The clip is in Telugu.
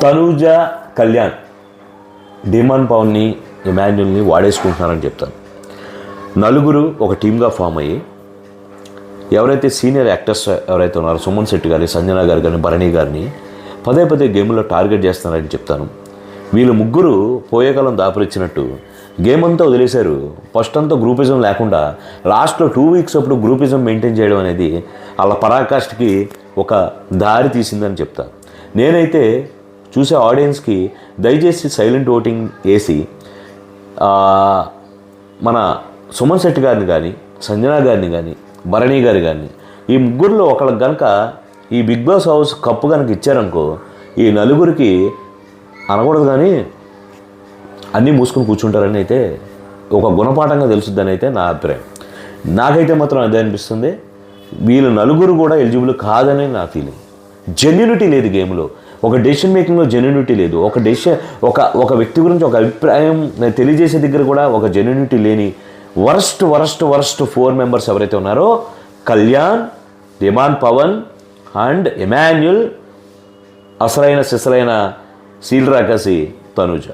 తనూజ, కళ్యాణ్ డిమాండ్ పవన్ని, ఇమాన్యుల్ని వాడేసుకుంటున్నారని చెప్తాను. నలుగురు ఒక టీమ్గా ఫామ్ అయ్యి ఎవరైతే సీనియర్ యాక్టర్స్ ఎవరైతే ఉన్నారో సుమన్ శెట్టి గారి, సంజన గారు కానీ, భరణి గారిని పదే పదే గేమ్లో టార్గెట్ చేస్తున్నారని చెప్తాను. వీళ్ళు ముగ్గురు పోయేకాలం దాపురిచ్చినట్టు గేమ్ అంతా వదిలేశారు. ఫస్ట్ అంతా గ్రూపిజం లేకుండా లాస్ట్లో 2 వీక్స్ అప్పుడు గ్రూపిజం మెయింటైన్ చేయడం అనేది వాళ్ళ పరాకాష్ఠకి ఒక దారి తీసిందని చెప్తా. నేనైతే చూసే ఆడియన్స్కి దయచేసి సైలెంట్ ఓటింగ్ వేసి మన సుమన్ శెట్టి గారిని కానీ, సంజన గారిని కానీ, భరణి గారి కానీ ఈ ముగ్గురులో ఒకళ్ళకి కనుక ఈ బిగ్ బాస్ హౌస్ కప్పు కనుక ఇచ్చారనుకో ఈ నలుగురికి అనకూడదు కానీ అన్నీ మూసుకొని కూర్చుంటారని అయితే ఒక గుణపాఠంగా తెలుసుద్దని అయితే నా అభిప్రాయం. నాకైతే మాత్రం అదే అనిపిస్తుంది. వీళ్ళు నలుగురు కూడా ఎలిజిబుల్ కాదని నా ఫీలింగ్. జెన్యూనిటీ లేదు గేమ్లో, ఒక డెసిషన్ మేకింగ్లో జెన్యూనిటీ లేదు. ఒక వ్యక్తి గురించి ఒక అభిప్రాయం తెలియజేసే దగ్గర కూడా ఒక జెన్యూనిటీ లేని వరస్ట్ 4 మెంబర్స్ ఎవరైతే ఉన్నారో Kalyan, demand Pavan and Emmanuel, అసలైన సిసలైన సీల్ రాకాసి తనూజ.